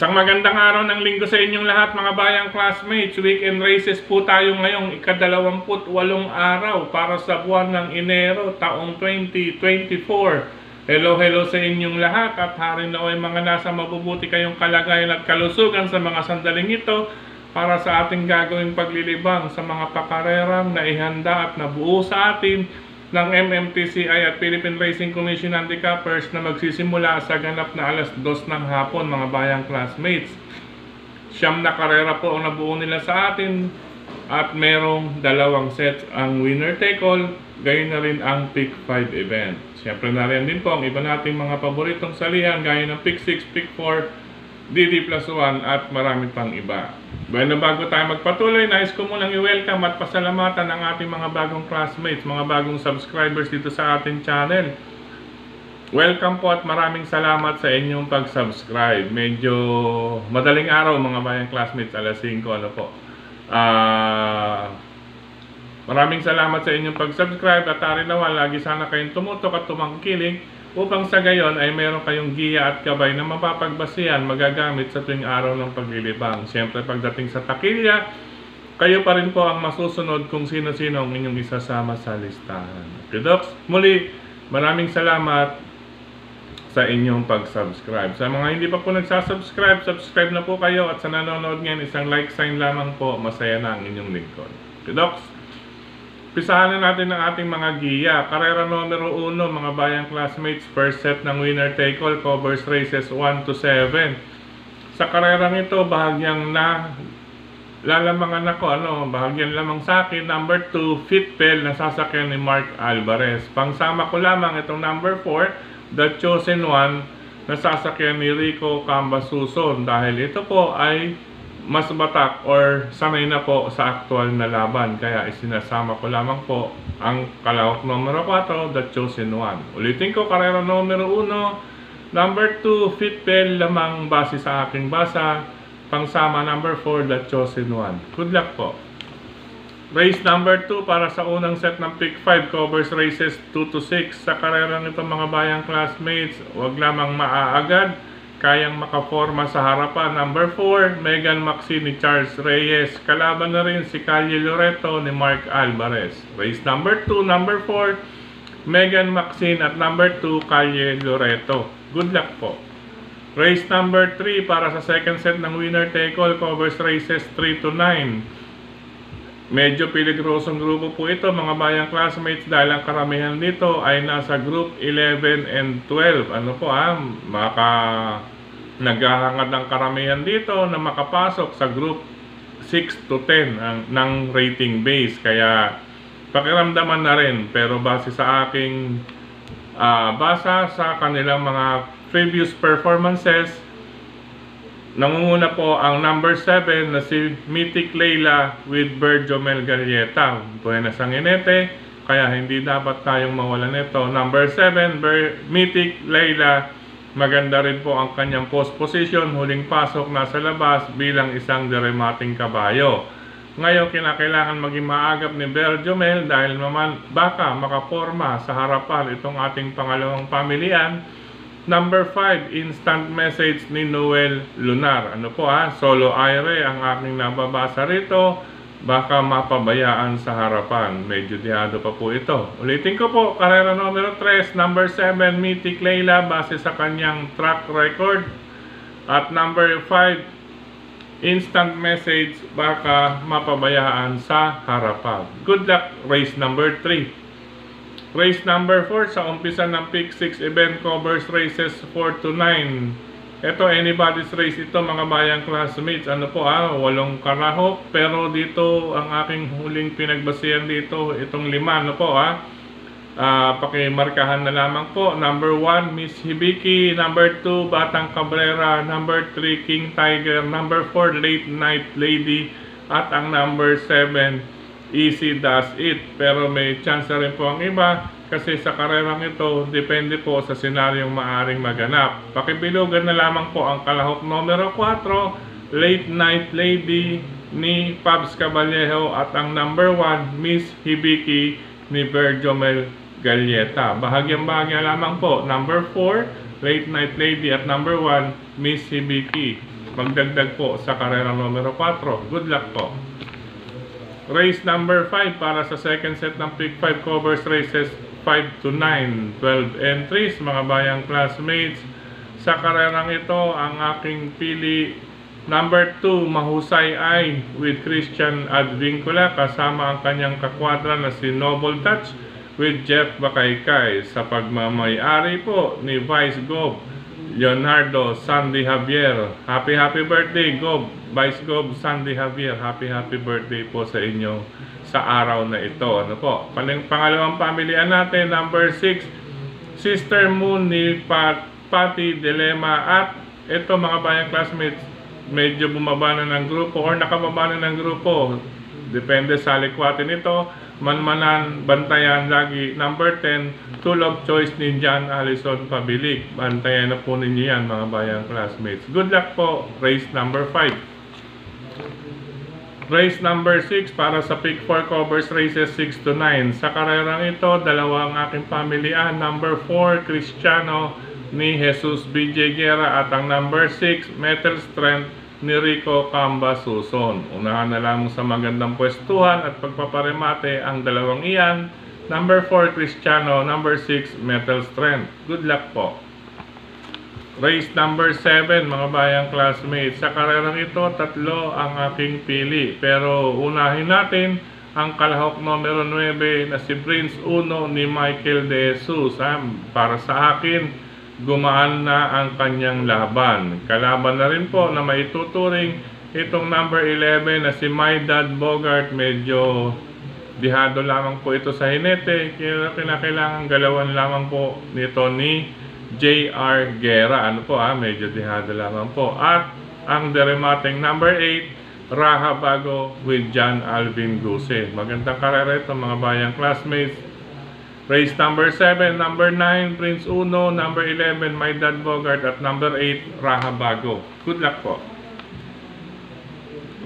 Isang magandang araw ng linggo sa inyong lahat mga bayang classmates. Weekend races po tayo ngayong ika-28 araw para sa buwan ng Enero taong 2024. Hello sa inyong lahat at hari naway mga nasa mabubuti kayong kalagayan at kalusugan sa mga sandaling ito para sa ating gagawing paglilibang sa mga pakarerang na ihanda at nabuo sa atin ng MMTCI at Philippine Racing Commission Handicappers na magsisimula sa ganap na alas 2 ng hapon mga bayang classmates. 9 na karera po ang nabuo nila sa atin at merong 2 sets ang winner take all, gayon na rin ang pick 5 event. Siyempre na rin din po ang iba nating mga paboritong salihan gaya ng pick 6, pick 4, DD plus 1 at marami pang iba. Bueno, bago tayo magpatuloy, nais ko munang i-welcome at pasalamatan ang ating mga bagong classmates, mga bagong subscribers dito sa ating channel. Welcome po at maraming salamat sa inyong pag-subscribe. Medyo madaling araw mga bayang classmates, alas 5, ano po. Maraming salamat sa inyong pag-subscribe at arinawa, lagi sana kayong tumutok at tumangkilik upang sa gayon ay meron kayong giya at gabay na mapapagbasihan, magagamit sa tuwing araw ng paglilibang. Siyempre pagdating sa takilya, kayo pa rin po ang masusunod kung sino-sino ang inyong isasama sa listahan. Okay, Docs? Muli, maraming salamat sa inyong pag-subscribe. Sa mga hindi pa po nagsasubscribe, subscribe na po kayo at sa nanonood ngayon, isang like sign lamang po, masaya na ang inyong lingkod. Okay, Docs? Pisahan na natin ang ating mga giya. Karera numero 1, mga bayang classmates, first set ng winner take all, covers races 1 to 7. Sa karerang ito, bahagyang na lalamangan ako, bahagyang lamang sa akin, number 2, Fitbel, na sasakyan ni Mark Alvarez. Pangsama ko lamang itong number 4, The Chosen One, na sasakyan ni Rico Cambasuson, dahil ito po ay mas batak or sanay na po sa aktual na laban, kaya isinasama ko lamang po ang kalahok numero 4, The Chosen One. Ulitin ko, karera numero 1, number 2, Fitbel lamang base sa aking basa, pangsama number 4, The Chosen One. Good luck po. Race number 2 para sa unang set ng pick 5, covers races 2 to 6. Sa karera nito mga bayang classmates, wag lamang maaagad, kayang makaforma sa harapan. Number 4, Megan Maxine ni Charles Reyes. Kalaban na rin si Calle Loreto ni Mark Alvarez. Race number 2, number 4, Megan Maxine at number 2, Calle Loreto. Good luck po. Race number 3 para sa second set ng winner take all, covers races 3 to 9. Medyo peligrosong grupo po ito mga bayang classmates dahil ang karamihan dito ay nasa group 11 and 12. Naghahangad ng karamihan dito na makapasok sa group 6 to 10 ng rating base. Kaya pakiramdaman na rin, pero base sa aking basa sa kanilang mga previous performances, nangunguna po ang number 7 na si Mythic Layla with Berjomel Galleta. Buenas ang inete, kaya hindi dapat tayong mawalan nito. Number 7, Mythic Layla, maganda rin po ang kanyang post position, huling pasok nasa labas bilang isang deremating kabayo. Ngayon kinakailangan maging maagap ni Berjomel dahil naman baka makaporma sa harapan itong ating pangalawang pamilian. Number 5, instant message ni Noel Lunar. Solo aire ang aking nababasa rito. Baka mapabayaan sa harapan. Medyo dihado pa po ito. Ulitin ko po, karera numero 3, number 7, Mythic Layla, base sa kanyang track record. At number 5, instant message, baka mapabayaan sa harapan. Good luck, race number 3. Race number 4 sa umpisa ng pick 6 event, covers races 4 to 9. Ito anybody's race ito mga bayang classmates. 8 karahok, pero dito ang aking huling pinagbasihan dito, itong 5 pakimarkahan na lamang po. Number 1, Miss Hibiki. Number 2, Batang Cabrera. Number 3, King Tiger. Number 4, Late Night Lady. At ang number 7, Easy Does It. Pero may chance na rin po ang iba kasi sa karerang ito, depende po sa senaryong maaring maganap. Pakibilugan na lamang po ang kalahok numero 4, Late Night Lady ni Pabs Caballejo at ang number 1, Miss Hibiki ni Berjomel Galleta. Bahagyang-bahagya lamang po, number 4, Late Night Lady at number 1, Miss Hibiki. magdagdag po sa karera numero 4. Good luck po. Race number 5 para sa second set ng Pick 5 covers races 5 to 9, 12 entries mga bayang classmates. Sa karerang ito, ang aking pili number 2, Mahusay Ay with Christian Advincula kasama ang kanyang kakwadra na si Noble Touch with Jeff Bakaykay sa pagmamay-ari po ni Vice Gov Leonardo Sandy Javier. Happy birthday Gov, Vice Gov Sandy Javier. Happy birthday po sa inyo sa araw na ito. Ano po? Pangalawang pamilihan natin, number 6, Sister Moon ni Patty Dilema. At ito mga bayang classmates, medyo bumaba na ng grupo or nakababa na ng grupo. Depende sa likwatin nito. Manmanan, bantayan lagi. Number 10, Tulog Choice ni John Allison Pabilik. Bantayan na po ninyo yan mga bayang classmates. Good luck po. Race number 5. Race number 6 para sa Pick 4 covers races 6 to 9. Sa karerang ito, dalawang aking pamilihan. Number 4, Cristiano ni Jesus BJ Guerra at ang number 6, Metal Strength ni Rico Camba Suson. Unahan na lamang sa magandang pwestuhan at pagpaparemate ang dalawang iyan. Number 4, Cristiano. Number 6, Metal Strength. Good luck po. Race number 7, mga bayang classmates. Sa karerang ito, tatlo ang aking pili. Pero unahin natin ang kalahok numero 9 na si Prince Uno ni Michael De Jesus. Para sa akin, gumaan na ang kanyang laban. Kalaban na rin po na maituturing itong number 11 na si My Dad Bogart. Medyo dihado lamang po ito sa hinete. Kinakailangan galawan lamang po nito ni J.R. Guerra. Medyo dihado lamang po. At ang deremating number 8, Raha Bago with John Alvin Guse. Magandang karera ito mga bayang classmates. Race number 7, number 9, Prince Uno, number 11, My Dad Bogart, at number 8, Raha Bago. Good luck po.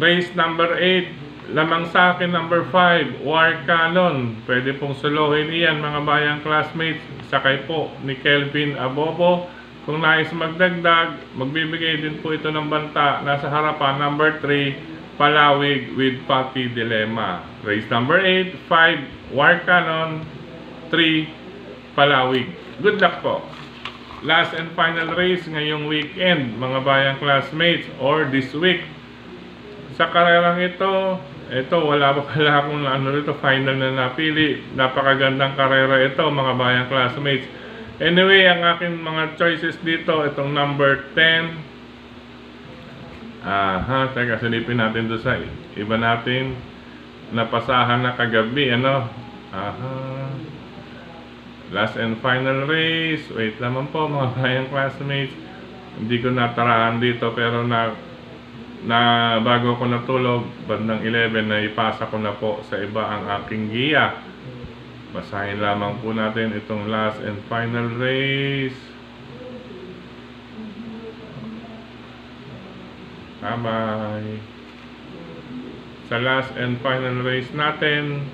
Race number 8, lamang sa akin, number 5, War Canon. Pwede pong suluhin iyan mga bayang classmates. Sakay po ni Kelvin Abobo. Kung nais magdagdag, magbibigay din po ito ng banta. Nasa harapan, number 3, Palawig with Patty Dilema. Race number 8, 5, War Canon, 3, Palawig. Good luck po. Last and final race ngayong weekend, mga bayang classmates, or this week. Sa karerang ito wala pa pala akong final na napili. Napakagandang karera ito, mga bayang classmates. Anyway, ang aking mga choices dito, itong number 10. Teka, silipin natin doon sa iba natin. Napasahan na kagabi, last and final race. Wait naman po mga bayang classmates. Hindi ko nataraan dito pero bago ako natulog bandang 11 na ipasa ko na po sa iba ang aking giya. Basahin lamang po natin itong last and final race. Bye bye. Sa last and final race natin,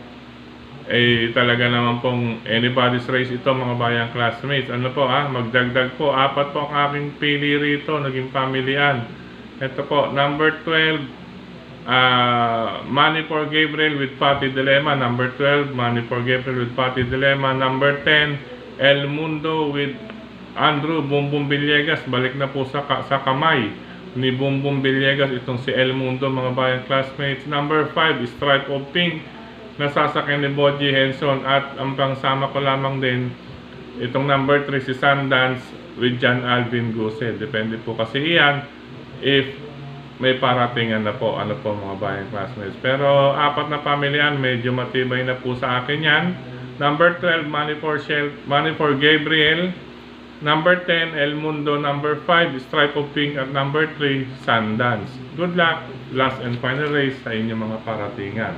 talaga naman pong anybody's race ito mga bayang classmates. Magdagdag po, 4 po ang aking pili rito, naging pamilihan. Ito po, number 12, Money for Gabriel with Patty Dilema. Number 12, Money for Gabriel with Patty Dilema. Number 10, El Mundo with Andrew Bumbum Villegas. Balik na po sa kamay ni Bumbum Villegas itong si El Mundo mga bayang classmates. Number 5, Stripe of Pink, nasasakyan ni Boji Henson. At ang pangsama ko lamang din itong number 3, si Sundance with John Alvin Guse. Depende po kasi iyan if may paratingan na po mga bayang classmates. Pero 4 na pamilyan, medyo matibay na po sa akin yan. Number 12, Money for Gabriel. Number 10, El Mundo. Number 5, Stripe of Pink. At number 3, Sundance. Good luck, last and final race sa inyong mga paratingan.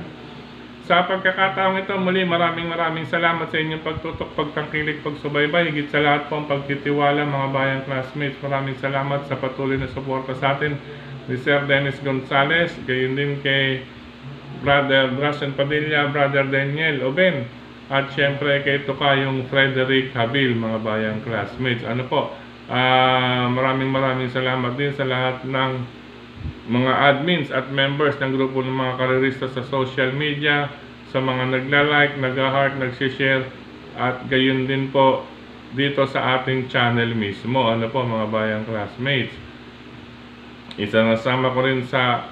Sa pagkakataong ito, muli maraming salamat sa inyong pagtutok, pagtangkilik, pagsubaybay, higit sa lahat po ang pagtitiwala mga bayang classmates. Maraming salamat sa patuloy na suporta sa atin ni Sir Dennis Gonzales, gayon din kay Brother Brasen Padilla, Brother Daniel Oben, at syempre kay Tokayong Frederick Habil mga bayang classmates. Maraming salamat din sa lahat ng mga admins at members ng grupo ng mga karerista sa social media, sa mga nagla-like, nag-heart, nag-share, at gayon din po dito sa ating channel mismo. Ano po mga bayang classmates, isasama ko rin sa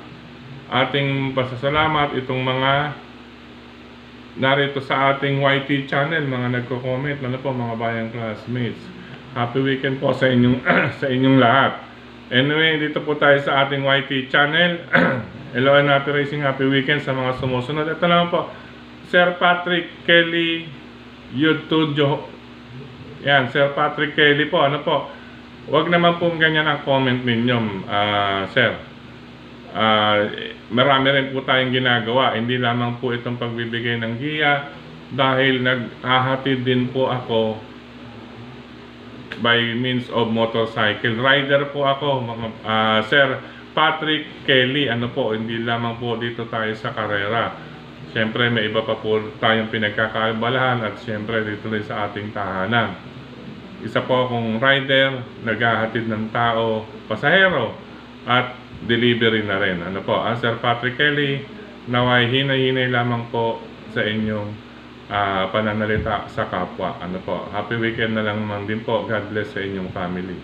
ating pasasalamat itong mga narito sa ating YT channel, mga nagko-comment. Ano po mga bayang classmates, happy weekend po sa inyong sa inyong lahat. Anyway, dito po tayo sa ating YT channel. Hello and happy racing, happy weekend sa mga sumusunod. Ito lang po, Sir Patrick Kelly YouTube. Yan, Sir Patrick Kelly po. Ano po, wag naman po ganyan ang comment ninyo, sir. Marami rin po tayong ginagawa. Hindi lamang po itong pagbibigay ng giya, dahil naghahatid din po ako by means of motorcycle. Rider po ako, Sir Patrick Kelly. Ano po, hindi lamang po dito tayo sa karera. Siyempre may iba pa po tayong pinagkakaabalahan, at siyempre dito rin sa ating tahanan. Isa po akong rider, naghahatid ng tao, pasahero, at delivery na rin. Ano po, Sir Patrick Kelly, naway hinay-hinay lamang po sa inyong pananalita sa kapwa. Ano po, happy weekend na lang naman din po. God bless sa inyong family.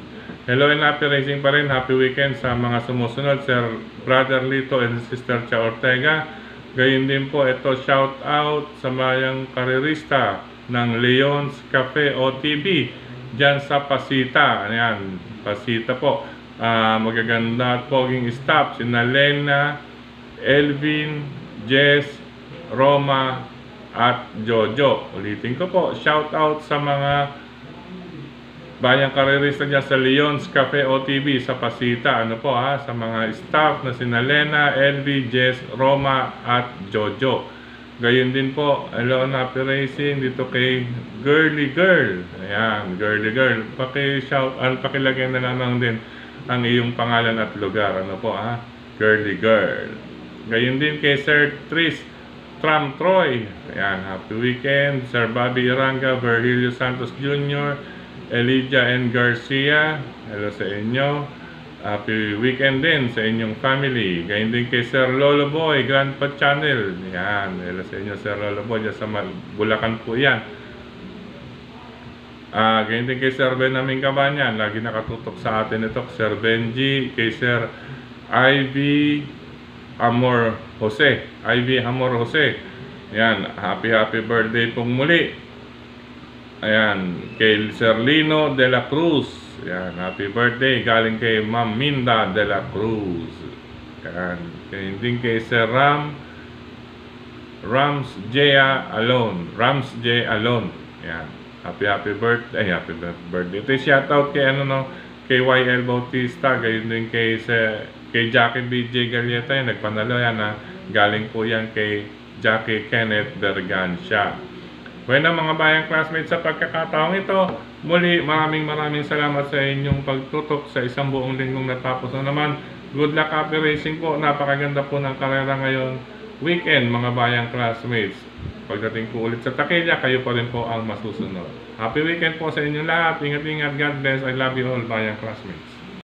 Hello and happy racing pa rin. Happy weekend sa mga sumusunod, Sir Brother Lito and Sister Cha Ortega. Gayon din po, ito shout out sa mayang karerista ng Leon's Cafe OTB dyan sa Pasita. Ayan, Pasita po. Magaganda at poging staff, sina Lena, Elvin, Jess, Roma, at Jojo. Ulitin ko po, shout out sa mga bayang karerista dyan sa Leon's Cafe OTB sa Pasita. Ano po sa mga staff na sina Lena, Elvin, Jess, Roma, at Jojo. Gayon din po, hello and happy racing dito kay Girly Girl. Ayan, Girly Girl. Pakilagay na lamang din ang iyong pangalan at lugar. Ano po Girly Girl. Gayon din kay Sir Tris Tram Troy. Ayan, happy weekend. Sir Bobby Iranga, Virgilio Santos Jr., Elijah N. Garcia, hello sa inyo. Happy weekend din sa inyong family. Gayon din kay Sir Lolo Boy, Grandpa Channel. Ayan, hello sa inyo Sir Lolo Boy, dyan sa Bulacan po yan. Ganyan din kay Sir Benjamin Cabanyan, lagi nakatutok sa atin ito, Sir Benji, kay Sir Ivy Amor Jose. Yan, happy birthday pong muli. Ayan, kay Sir Lino de la Cruz. Yan, happy birthday galing kay Ma'am Minda de la Cruz. Yan, ganyan din kay Sir Rams J. Alone. Yan, happy birthday. Ito shoutout kay kay YL Bautista, gayon din kay Jackie BJ Galieta, nagpanalo yan galing po yan kay Jackie Kenneth Bergancia. Bueno mga bayang classmates, sa pagkakataong ito, muli maraming salamat sa inyong pagtutok sa isang buong linggong natapos na naman. Good luck, happy racing po. Napakaganda po ng karera ngayon weekend mga bayang classmates. Pagdating po ulit sa Takilya, kayo pa rin po ang masusunod. Happy weekend po sa inyong lahat. Ingat, God bless. I love you all, bayang classmates.